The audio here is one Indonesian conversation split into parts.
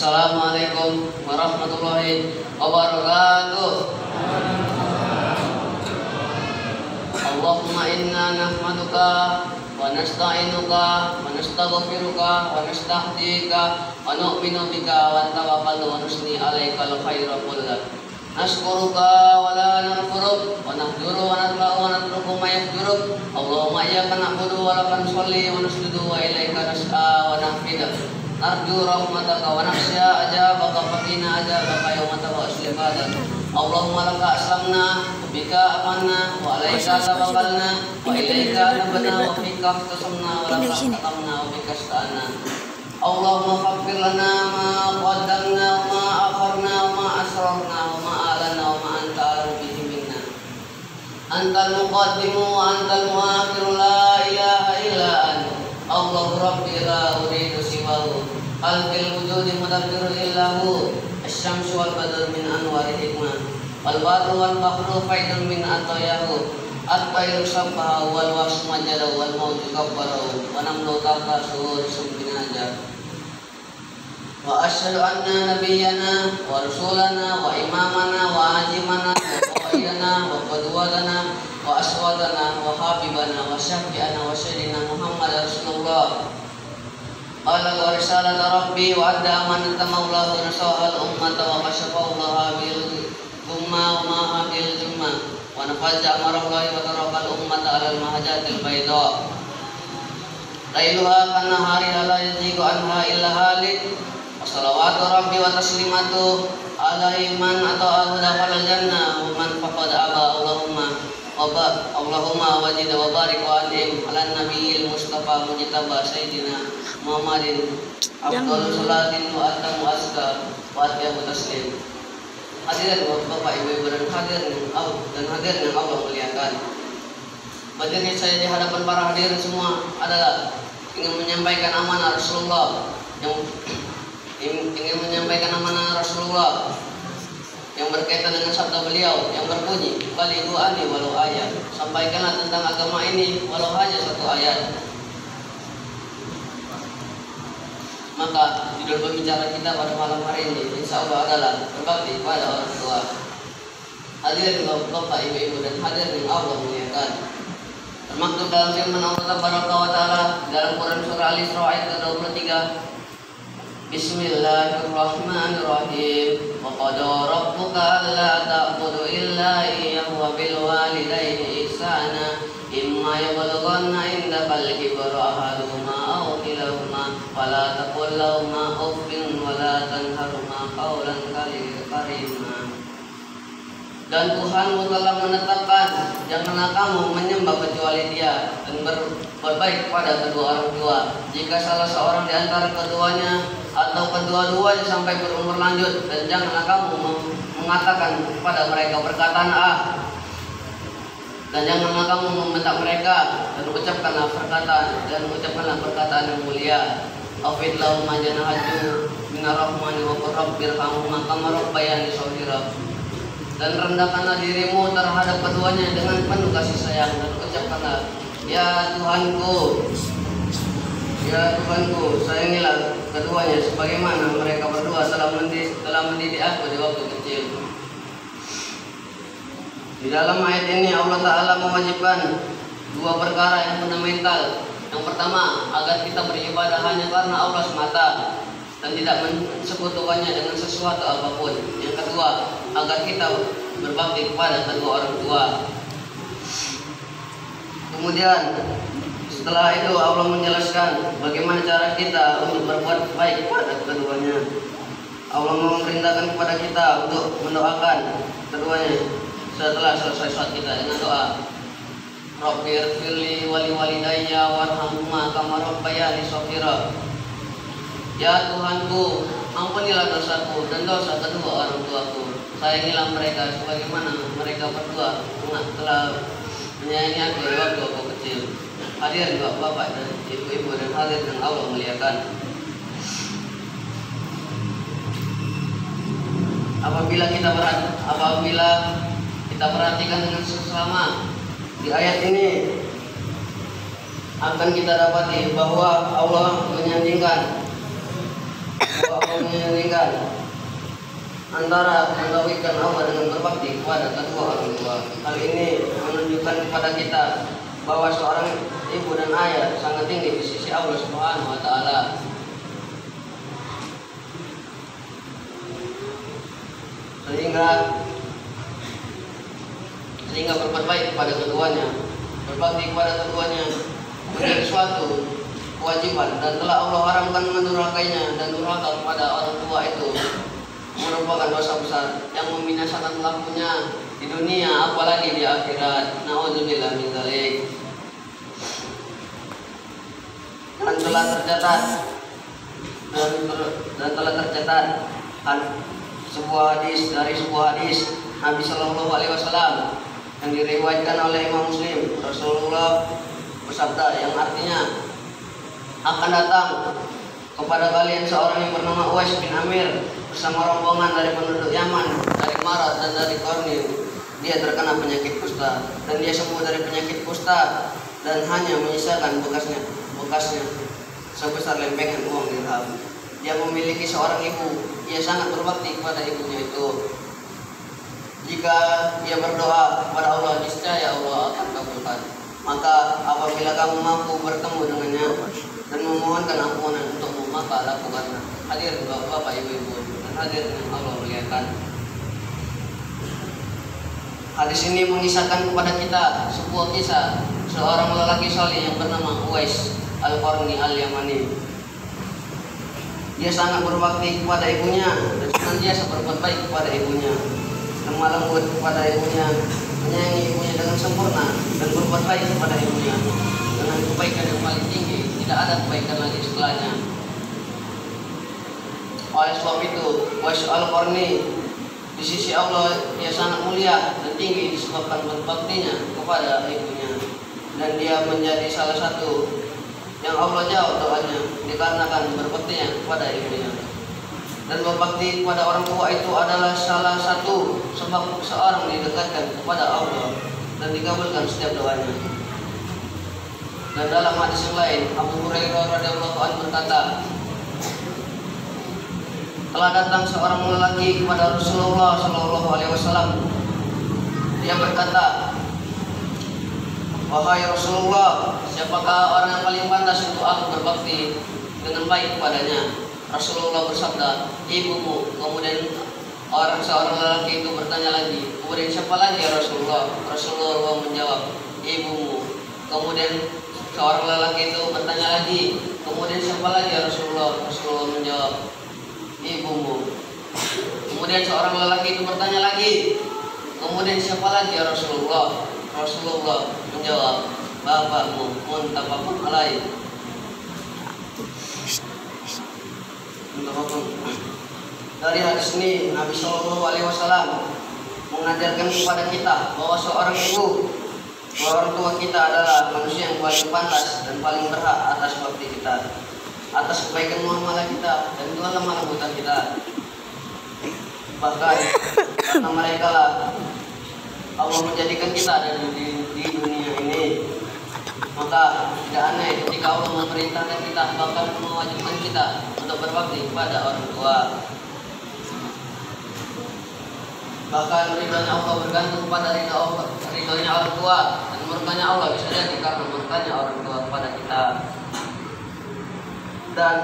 Assalamualaikum warahmatullahi wabarakatuh. Allahumma inna nahmaduka wa nasta'inuka wa nastaghfiruka wa nastahdika wa nu'minu bika wa natawakkalu wa nusni 'alaikal khaira kullah. Nashkuruka wa la nakfuruk wa nahduru wa natla'u wa natruku ma yafjuruk. Allahumma iyyaka na'budu wa laka nusalli wa nasjudu wa ilaika nas'a wa nahfidu. Narju rahmataka wa nakhsha ajabaka faqina ajabaka yawma tab'atsul ibadah. Allahumma laka aslamna wa bika amanna wa alaika tawakkalna wa ilaika nabna wa fika ikhtasamna wa laka qatamna wa bika ista'ana. Allahumma faghfir lana ma qaddamna wa ma akharna wa ma asrarna wa ma a'lana wa ma anta a'lamu bihi minna. Antal muqaddimu wa antal muakhiru la ilaha illa anta. Allahu rabbi la uridu siwahu. Al-fil wujudi mudabbiru illahu. Asy-syamsu wal badru min anwari hikmah. Wal badru wal bahru faidun min atayahu. At-tayru sabbaha wal wasmu majara wal mauju kabbarahu. Wa namlu tahta suhur sumbinaja. Wa asyhadu anna nabiyyana wa rasulana wa imamana wa ajimana wa qaidana wa qudwatana wa aswadana wa habibana wa syafi'ana wa sayyidina Muhammad Rasulullah. Qala wa risalata rabbi wa adda amanata maulahu nasahal ummata wa kashafallaha bil umma wa maha bil jumma wa nafaza amarallahi wa tarakal ummata alal mahajatil bayda. Lailuha kana hariha la yazigu anha illa halik. Wassalawatu rabbi wa taslimatu alaihi man ata'ahu dakhalal jannah wa man faqad aba. Allahumma wajid wa barik wa alim ala nabiyil mustafa mujtaba sayyidina Muhammadin afdal salatin wa atamu aska wa atyabu taslim. Hadirin Bapak Ibu dan hadirin dan hadirin yang Allah muliakan. Materi saya di hadapan para hadirin semua adalah ingin menyampaikan amanah Rasulullah yang berkaitan dengan sabda beliau yang berbunyi balighu anni walau ayat. Sampaikanlah tentang agama ini walau hanya satu ayat. Maka judul pembicara kita pada malam hari ini insya Allah adalah berbakti pada orang tua. Hadirin Bapak Ibu dan hadirin Allah muliakan. Termaktub dalam firman Allah Tabaraka wa Ta'ala dalam Quran surah Al-Isra ayat ke-23. Bismillahirrahmanirrahim. Wa qada rabbuka alla ta'budu illa iyyahu wa bil walidayni ihsana imma yablughanna indakal kibara ahaduhuma aw kilahuma fala taqul lahumā uffin wa la tanharhumā qawlan karīmā. Dan Tuhanmu telah menetapkan janganlah kamu menyembah kecuali Dia dan berbaik kepada kedua orang tua. Jika salah seorang di antara keduanya atau kedua-duanya sampai berumur lanjut, dan janganlah kamu mengatakan kepada mereka perkataan dan janganlah kamu membentak mereka, dan ucapkanlah perkataan yang mulia. Afid lahum janahatu minar rahmani wa qur rabbirhamhuma kama rabbayani shaghira. Dan rendahkanlah dirimu terhadap keduanya dengan penuh kasih sayang, dan ucapkanlah, ya Tuhanku, sayangilah keduanya sebagaimana mereka berdua telah mendidik aku di waktu kecil. Di dalam ayat ini Allah Ta'ala mewajibkan dua perkara yang fundamental. Yang pertama, agar kita beribadah hanya karena Allah semata dan tidak mensekutukannya dengan sesuatu apapun. Yang kedua, agar kita berbakti kepada kedua orang tua. Kemudian setelah itu Allah menjelaskan bagaimana cara kita untuk berbuat baik kepada keduanya. Allah memerintahkan kepada kita untuk mendoakan keduanya setelah selesai sholat kita dengan doa, Rabbirfirli wali walidayya warhamhuma kama rabbayani shaghira. Ya Tuhanku, ampunilah dosaku dan dosa kedua orang tuaku. Sayangilah mereka sebagaimana mereka berdua telah menyayangi aku di waktu aku kecil. Hadirin bapak dan ibu-ibu dan hadirin yang Allah muliakan. Apabila kita perhatikan dengan seksama di ayat ini, akan kita dapati bahwa Allah menyanjingkan bahwa Allah menyandingkan antara mentauhidkan Allah dengan berbakti kepada kedua orang tua. Hal ini menunjukkan kepada kita bahwa seorang ibu dan ayah sangat tinggi di sisi Allah Subhanahu wa taala. Sehingga berbuat baik kepada keduanya, berbakti kepada keduanya menjadi suatu kewajiban, dan telah Allah haramkan mendurhakainya, dan durhaka kepada orang tua itu merupakan dosa besar yang membinasakan pelakunya di dunia apalagi di akhirat. Nauzubillah min dzalik. Dan telah tercatat sebuah hadis Nabi Shallallahu Alaihi Wasallam yang diriwayatkan oleh Imam Muslim. Rasulullah bersabda yang artinya, akan datang kepada kalian seorang yang bernama Uwais bin Amir bersama rombongan dari penduduk Yaman, dari Marat dan dari Qarni. Dia terkena penyakit kusta dan dia sembuh dari penyakit kusta dan hanya menyisakan bekasnya sebesar lempengan uang dirham. Dia memiliki seorang ibu. Ia sangat berbakti kepada ibunya itu. Jika dia berdoa kepada Allah, niscaya Allah akan kabulkan. Maka apabila kamu mampu bertemu dengannya dan memohonkan ampunan untukmu, maka lakukanlah. Hadir bapak ibu-ibu dan hadir yang Allah muliakan. Hadis ini mengisahkan kepada kita sebuah kisah seorang lelaki saleh yang bernama Uwais Al-Qarni Al-Yamani. Dia sangat berbakti kepada ibunya dan senantiasa berbuat baik kepada ibunya, lemah lembut kepada ibunya, menyayangi ibunya dengan sempurna dan berbuat baik kepada ibunya dengan kebaikan yang paling tinggi. Tidak ada kebaikan lagi setelahnya. Oleh sebab itu, Uwais Al-Qarni di sisi Allah dia sangat mulia dan tinggi disebabkan berbaktinya kepada ibunya, dan dia menjadi salah satu yang Allah jawab doanya dikarenakan berbaktinya kepada ibunya. Dan berbakti kepada orang tua itu adalah salah satu sebab seorang didekatkan kepada Allah dan dikabulkan setiap doanya. Dan dalam hadis yang lain, Abu Hurairah radhiyallahu anhu berkata, telah datang seorang lelaki kepada Rasulullah Shallallahu Alaihi Wasallam. Dia berkata, wahai Rasulullah, siapakah orang yang paling pantas untuk aku berbakti dengan baik kepadanya? Rasulullah bersabda, ibumu. Kemudian seorang lelaki itu bertanya lagi, kemudian siapa lagi ya Rasulullah? Rasulullah menjawab, ibumu. Kemudian seorang lelaki itu bertanya lagi, kemudian siapa lagi ya Rasulullah? Rasulullah menjawab, ibumu. Kemudian seorang lelaki itu bertanya lagi, kemudian siapa lagi ya Rasulullah? Rasulullah menjawab, bapakmu. Muttafaqun alaih. Dari hadis ini Nabi Shallallahu Alaihi Wasallam mengajarkan kepada kita bahwa seorang ibu, orang tua kita adalah manusia yang paling pantas dan paling berhak atas bakti kita, atas kebaikan muamalah kita dan juga lemah lembutan kita. Bahkan karena mereka lah Allah menjadikan kita ada di dunia ini. Maka tidak aneh ketika Allah memerintahkan kita, bahkan mewajibkan kita untuk berbakti kepada orang tua. Bahkan ridhonya Allah bergantung pada ridhonya orang tua, dan murkanya Allah bisa jadi karena murkanya orang tua kepada kita. Dan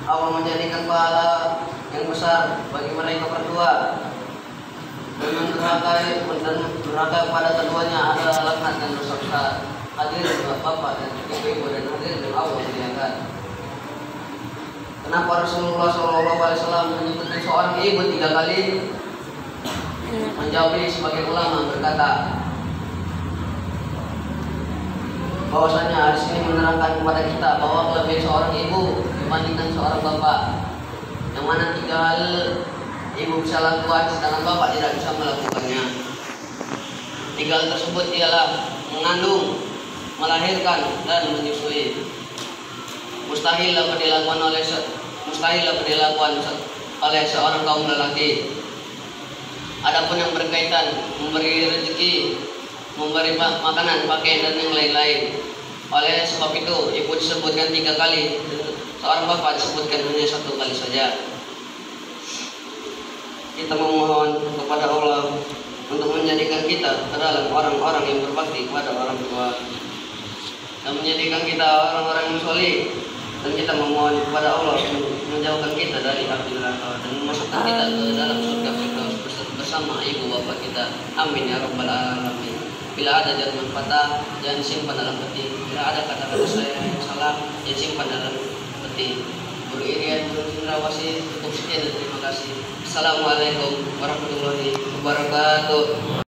Allah menjadikan pahala yang besar bagi mereka berdua. Dan durhaka kepada keduanya adalah laknat dan dosa besar. Hadirin bapak dan ibu dan hadirin yang Allah muliakan. Kenapa Rasulullah SAW menyebutkan seorang ibu 3 kali? Menjawab ini sebagai ulama berkata bahwasanya hadis ini menerangkan kepada kita bahwa kelebihan seorang ibu dibandingkan seorang bapak, yang mana 3 hal ibu bisa lakukan sedangkan bapak tidak bisa melakukannya. 3 hal tersebut ialah mengandung, melahirkan, dan menyusui. Mustahil dapat dilakukan oleh seorang kaum lelaki. Adapun yang berkaitan memberi rezeki, memberi makanan, pakaian, dan yang lain-lain. Oleh sebab itu ibu disebutkan 3 kali seorang bapak disebutkan hanya satu kali saja. Kita memohon kepada Allah untuk menjadikan kita adalah orang-orang yang berbakti kepada orang tua dan menjadikan kita orang-orang yang soleh, dan kita memohon kepada Allah untuk menjauhkan kita dari api neraka dan memasukkan kita ke dalam surga Firdaus bersama ibu bapak kita. Amin ya rabbal alamin. Bila ada jarum patah, jangan simpan dalam peti. Bila ada kata-kata saya yang salah, jangan simpan dalam peti. Guru Irian, Guru Cendrawasih, cukup sekian dan terima kasih. Assalamualaikum warahmatullahi wabarakatuh.